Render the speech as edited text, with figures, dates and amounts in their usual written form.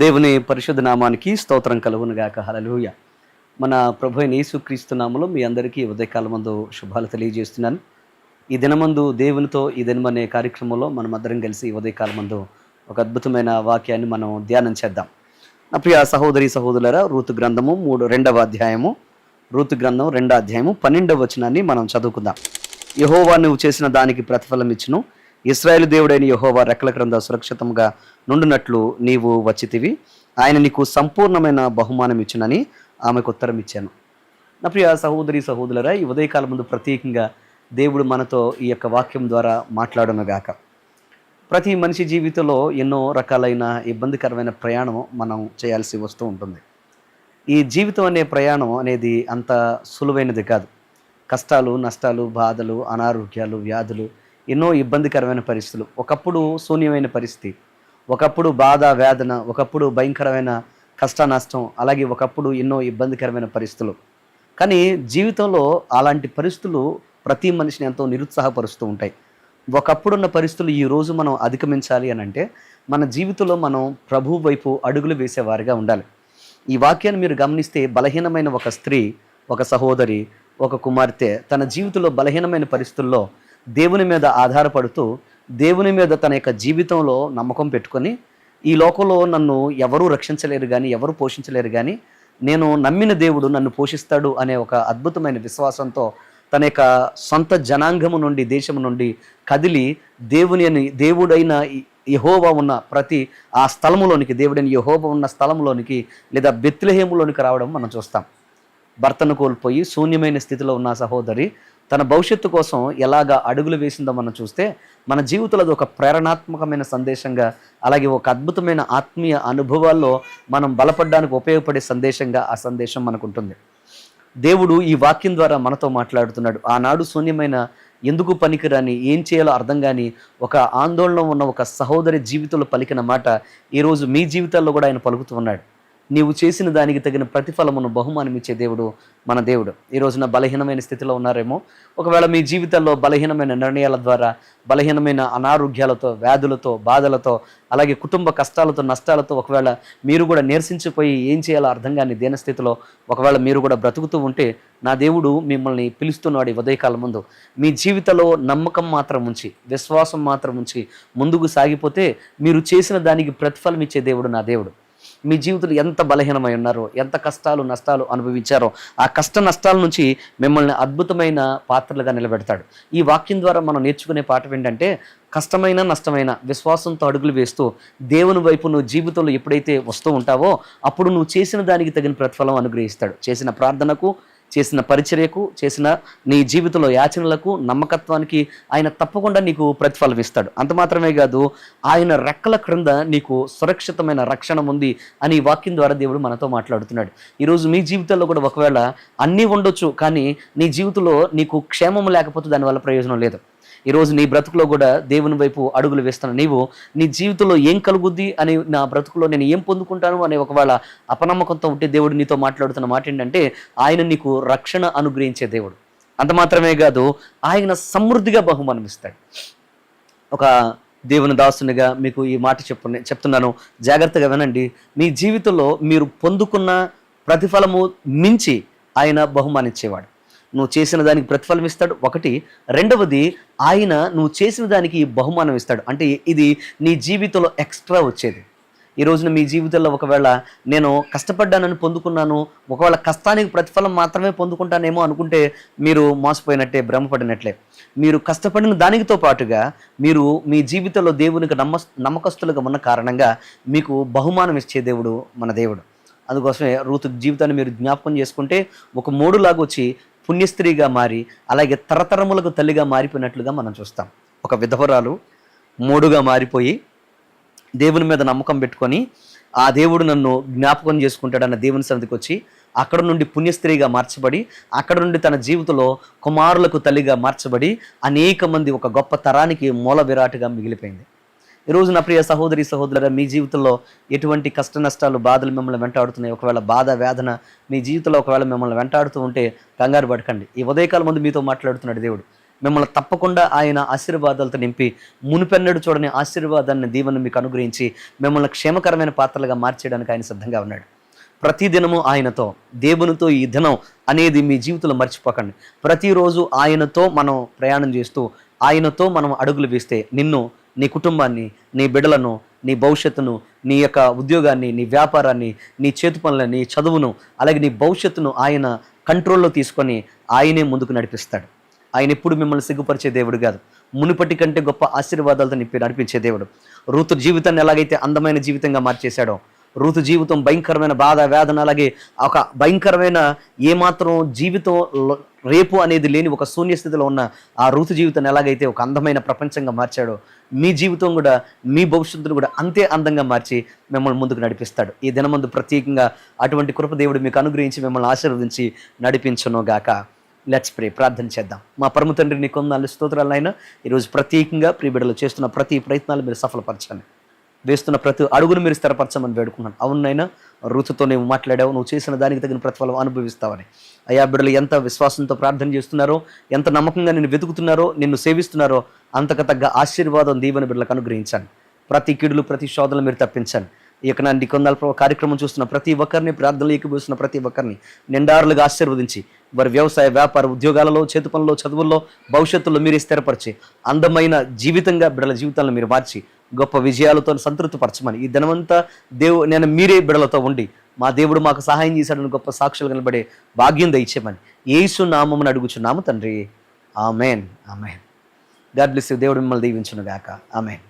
దేవుని పరిశుద్ధ నామానికి స్తోత్రం కలుగును గాక. హల్లెలూయా. మన ప్రభు అయిన యేసుక్రీస్తు నామములో మీ అందరికీ ఉదయకాలమందు శుభాలు తెలియజేస్తున్నాను. ఈ దినమందు దేవునితో ఈ దినం అనే కార్యక్రమంలో మనమందరం కలిసి ఉదయకాలమందు ఒక అద్భుతమైన వాక్యాన్ని మనం ధ్యానం చేద్దాం. నా ప్రియ సహోదరి సహోదరులారా, రూతు గ్రంథము 2వ అధ్యాయము, రూతు గ్రంథం 2వ అధ్యాయము 12వ వచనాన్ని మనం చదువుకుందాం. యెహోవా నువ్వు చేసిన దానికి ప్రతిఫలం ఇచ్చును, ఇశ్రాయేలు దేవుడైన యెహోవా రెక్కల క్రింద సురక్షితంగా నుండునట్లు నీవు వచ్చితివి, ఆయన నీకు సంపూర్ణమైన బహుమానం ఇచ్చునని ఆమెకు ఉత్తరం ఇచ్చాను. నా ప్రియ సహోదరి సహోదరులారా, ఈ ఉదయకాలం ముందు ప్రత్యేకంగా దేవుడు మనతో ఈ యొక్క వాక్యం ద్వారా మాట్లాడునుగాక. ప్రతి మనిషి జీవితంలో ఎన్నో రకాలైన ఇబ్బందికరమైన ప్రయాణం మనం చేయాల్సి వస్తూ ఉంటుంది. ఈ జీవితం అనే ప్రయాణం అనేది అంత సులువైనది కాదు. కష్టాలు, నష్టాలు, బాధలు, అనారోగ్యాలు, వ్యాధులు, ఎన్నో ఇబ్బందికరమైన పరిస్థితులు, ఒకప్పుడు శూన్యమైన పరిస్థితి, ఒకప్పుడు బాధ వేదన, ఒకప్పుడు భయంకరమైన కష్ట నష్టం, అలాగే ఒకప్పుడు ఎన్నో ఇబ్బందికరమైన పరిస్థితులు. కానీ జీవితంలో అలాంటి పరిస్థితులు ప్రతి మనిషిని ఎంతో నిరుత్సాహపరుస్తూ ఉంటాయి. ఒకప్పుడున్న పరిస్థితులు ఈరోజు మనం అధిగమించాలి అని అంటే మన జీవితంలో మనం ప్రభు వైపు అడుగులు వేసేవారిగా ఉండాలి. ఈ వాక్యాన్ని మీరు గమనిస్తే బలహీనమైన ఒక స్త్రీ, ఒక సహోదరి, ఒక కుమార్తె తన జీవితంలో బలహీనమైన పరిస్థితుల్లో దేవుని మీద ఆధారపడుతూ, దేవుని మీద తన యొక్క జీవితంలో నమ్మకం పెట్టుకొని, ఈ లోకంలో నన్ను ఎవరూ రక్షించలేరు కానీ, ఎవరు పోషించలేరు కానీ, నేను నమ్మిన దేవుడు నన్ను పోషిస్తాడు అనే ఒక అద్భుతమైన విశ్వాసంతో తన యొక్క సొంత జనాంగము నుండి, దేశము నుండి కదిలి దేవుడైన యెహోవా ఉన్న ప్రతి ఆ స్థలములోనికి, దేవుడైన యెహోవా ఉన్న స్థలంలోనికి లేదా బెత్లెహేములోనికి రావడం మనం చూస్తాం. భర్తను కోల్పోయి శూన్యమైన స్థితిలో ఉన్న సహోదరి తన భవిష్యత్తు కోసం ఎలాగా అడుగులు వేసిందో మనం చూస్తే మన జీవితంలో అది ఒక ప్రేరణాత్మకమైన సందేశంగా, అలాగే ఒక అద్భుతమైన ఆత్మీయ అనుభవాల్లో మనం బలపడడానికి ఉపయోగపడే సందేశంగా ఆ సందేశం మనకుంటుంది. దేవుడు ఈ వాక్యం ద్వారా మనతో మాట్లాడుతున్నాడు. ఆనాడు శూన్యమైన, ఎందుకు పనికిరాని, ఏం చేయాలో అర్థం కాని ఒక ఆందోళన ఉన్న ఒక సహోదరి జీవితంలో పలికిన మాట ఈరోజు మీ జీవితాల్లో కూడా ఆయన పలుకుతూ ఉన్నాడు. నీవు చేసిన దానికి తగిన ప్రతిఫలమును బహుమానం ఇచ్చే దేవుడు మన దేవుడు. ఈ రోజున బలహీనమైన స్థితిలో ఉన్నారేమో, ఒకవేళ మీ జీవితాల్లో బలహీనమైన నిర్ణయాల ద్వారా, బలహీనమైన అనారోగ్యాలతో, వ్యాధులతో, బాధలతో, అలాగే కుటుంబ కష్టాలతో, నష్టాలతో ఒకవేళ మీరు కూడా నీరసించిపోయి ఏం చేయాలో అర్థం కాని దీనస్థితిలో ఒకవేళ మీరు కూడా బ్రతుకుతూ ఉంటే, నా దేవుడు మిమ్మల్ని పిలుస్తున్నాడు ఈ ఉదయకాలం ముందు. మీ జీవితంలో నమ్మకం మాత్రం ఉంచి, విశ్వాసం మాత్రం ఉంచి ముందుకు సాగిపోతే మీరు చేసిన దానికి ప్రతిఫలం ఇచ్చే దేవుడు నా దేవుడు. మీ జీవితంలో ఎంత బలహీనమై ఉన్నారో, ఎంత కష్టాలు నష్టాలు అనుభవించారో, ఆ కష్ట నష్టాల నుంచి మిమ్మల్ని అద్భుతమైన పాత్రలుగా నిలబెడతాడు. ఈ వాక్యం ద్వారా మనం నేర్చుకునే పాఠం ఏంటంటే, కష్టమైన నష్టమైన విశ్వాసంతో అడుగులు వేస్తూ దేవుని వైపు నువ్వు జీవితంలో ఎప్పుడైతే వస్తూ ఉంటావో అప్పుడు నువ్వు చేసిన దానికి తగిన ప్రతిఫలం అనుగ్రహిస్తాడు. చేసిన ప్రార్థనకు, చేసిన పరిచర్యకు, చేసిన నీ జీవితంలో యాచనలకు, నమ్మకత్వానికి ఆయన తప్పకుండా నీకు ప్రతిఫలం ఇస్తాడు. అంత మాత్రమే కాదు, ఆయన రెక్కల క్రింద నీకు సురక్షితమైన రక్షణ ఉంది అని ఈ వాక్యం ద్వారా దేవుడు మనతో మాట్లాడుతున్నాడు. ఈరోజు మీ జీవితంలో కూడా ఒకవేళ అన్నీ ఉండొచ్చు, కానీ నీ జీవితంలో నీకు క్షేమం లేకపోతే దానివల్ల ప్రయోజనం లేదు. ఈరోజు నీ బ్రతుకులో కూడా దేవుని వైపు అడుగులు వేస్తున్న నీవు నీ జీవితంలో ఏం కలుగుద్ది అని, నా బ్రతుకులో నేను ఏం పొందుకుంటాను అనే ఒకవేళ అపనమ్మకంతో ఉంటే దేవుడు నీతో మాట్లాడుతున్న మాట ఏంటంటే, ఆయన నీకు రక్షణ అనుగ్రహించే దేవుడు. అంత మాత్రమే కాదు, ఆయన సమృద్ధిగా బహుమానం ఇస్తాడు. ఒక దేవుని దాసునిగా మీకు ఈ మాట చెప్తున్నాను, జాగ్రత్తగా వినండి. మీ జీవితంలో మీరు పొందుకున్న ప్రతిఫలము మించి ఆయన బహుమానించేవాడు. నువ్వు చేసిన దానికి ప్రతిఫలం ఇస్తాడు ఒకటి. రెండవది, ఆయన నువ్వు చేసిన దానికి బహుమానం ఇస్తాడు. అంటే ఇది నీ జీవితంలో ఎక్స్ట్రా వచ్చేది. ఈ రోజున మీ జీవితంలో ఒకవేళ నేను కష్టపడ్డానని పొందుకున్నాను, ఒకవేళ కష్టానికి ప్రతిఫలం మాత్రమే పొందుకుంటానేమో అనుకుంటే మీరు మోసపోయినట్టే, భ్రమపడినట్లే. మీరు కష్టపడిన దానితో పాటుగా మీరు మీ జీవితంలో దేవునికి నమ్మకస్తులుగా ఉన్న కారణంగా మీకు బహుమానం ఇచ్చే దేవుడు మన దేవుడు. అందుకోసమే రూతు జీవితాన్ని మీరు జ్ఞాపకం చేసుకుంటే ఒక మోడులాగా వచ్చి పుణ్యస్త్రీగా మారి, అలాగే తరతరములకు తల్లిగా మారిపోయినట్లుగా మనం చూస్తాం. ఒక విధవరాలు మోడుగా మారిపోయి దేవుని మీద నమ్మకం పెట్టుకొని, ఆ దేవుడు నన్ను జ్ఞాపకం చేసుకుంటాడన్న దేవుని సన్నిధికి వచ్చి అక్కడ నుండి పుణ్యస్త్రీగా మార్చబడి, అక్కడ నుండి తన జీవితంలో కుమారులకు తల్లిగా మార్చబడి అనేక మంది ఒక గొప్ప తరానికి మూల విరాటుగా మిగిలిపోయింది. ఈరోజు నా ప్రియ సహోదరి సహోదరులారా, మీ జీవితంలో ఎటువంటి కష్ట నష్టాలు, బాధలు మిమ్మల్ని వెంటాడుతున్నాయి, ఒకవేళ బాధ వేదన మీ జీవితంలో ఒకవేళ మిమ్మల్ని వెంటాడుతూ ఉంటే కంగారు పడకండి. ఈ ఉదయకాలం ముందు మీతో మాట్లాడుతున్నాడు దేవుడు. మిమ్మల్ని తప్పకుండా ఆయన ఆశీర్వాదాలతో నింపి మునుపెన్నడు చూడని ఆశీర్వాదాన్ని దీవెన మీకు అనుగ్రహించి మిమ్మల్ని క్షేమకరమైన పాత్రలుగా మార్చేయడానికి ఆయన సిద్ధంగా ఉన్నాడు. ప్రతిదినము ఆయనతో, దేవునితో ఈ దినం అనేది మీ జీవితంలో మర్చిపోకండి. ప్రతిరోజు ఆయనతో మనం ప్రయాణం చేస్తూ ఆయనతో మనం అడుగులు వేస్తే నిన్ను, నీ కుటుంబాన్ని, నీ బిడ్డలను, నీ భవిష్యత్తును, నీ యొక్క ఉద్యోగాన్ని, నీ వ్యాపారాన్ని, నీ చేతి పనులను, నీ చదువును, అలాగే నీ భవిష్యత్తును ఆయన కంట్రోల్లో తీసుకొని ఆయనే ముందుకు నడిపిస్తాడు. ఆయన ఎప్పుడు మిమ్మల్ని సిగ్గుపరిచే దేవుడు కాదు, మునుపటి కంటే గొప్ప ఆశీర్వాదాలతో నడిపించే దేవుడు. రూతు జీవితాన్ని ఎలాగైతే అందమైన జీవితంగా మార్చేశాడో, రూతు జీవితం భయంకరమైన బాధ, వేదన, అలాగే ఒక భయంకరమైన ఏమాత్రం జీవితం రేపు అనేది లేని ఒక శూన్యస్థితిలో ఉన్న ఆ రూతు జీవితాన్ని ఎలాగైతే ఒక అందమైన ప్రపంచంగా మార్చాడో, మీ జీవితం కూడా, మీ భవిష్యత్తును కూడా అంతే అందంగా మార్చి మిమ్మల్ని ముందుకు నడిపిస్తాడు. ఈ దినమందు ప్రత్యేకంగా అటువంటి కృప దేవుడు మీకు అనుగ్రహించి మిమ్మల్ని ఆశీర్వదించి నడిపించును గాక. Let's pray. ప్రార్థన చేద్దాం. మా పరమ తండ్రి, నీ కొందరు స్తోత్రాలు నాయన. ఈరోజు ప్రత్యేకంగా ప్రియబిడ్డలు చేస్తున్న ప్రతి ప్రయత్నాలు మీరు సఫలపరచండి. వేస్తున్న ప్రతి అడుగును మీరు స్థిరపరచమని వేడుకున్నాను. అవునైనా రుతుతో నువ్వు మాట్లాడావు, నువ్వు చేసిన దానికి తగిన ప్రతిఫలం అనుభవిస్తావని. అయ్యా, బిడ్డలు ఎంత విశ్వాసంతో ప్రార్థన చేస్తున్నారో, ఎంత నమ్మకంగా నిన్ను వెతుకుతున్నారో, నిన్ను సేవిస్తున్నారో అంతకు తగ్గ ఆశీర్వాదం దీవెన బిడ్డలకు అనుగ్రహించండి. ప్రతి కీడులు, ప్రతి శోధనలు మీరు తప్పించండి. ఈ యొక్క నీ కొందల కార్యక్రమం చూస్తున్న ప్రతి ఒక్కరిని, ప్రార్థనలు ఏకీభవిస్తున్న ప్రతి ఒక్కరిని నిండారులుగా ఆశీర్వదించి వారి వ్యవసాయ, వ్యాపార, ఉద్యోగాలలో, చేతి పనుల్లో, చదువుల్లో, భవిష్యత్తులో మీరు స్థిరపరిచి అందమైన జీవితంగా బిడ్డల జీవితాలను మీరు మార్చి గొప్ప విజయాలతో సంతృప్తిపరచమని ఈ దినమంతా నేను మీరే బిడ్డలతో ఉండి మా దేవుడు మాకు సహాయం చేశాడని గొప్ప సాక్షులు కనబడే భాగ్యం దయచేయమని యేసు నామమున అడుగుచున్నాము తండ్రి. Amen. Amen. God bless you. దేవుడు మిమ్మల్ని దీవించును గాక. ఆమెన్.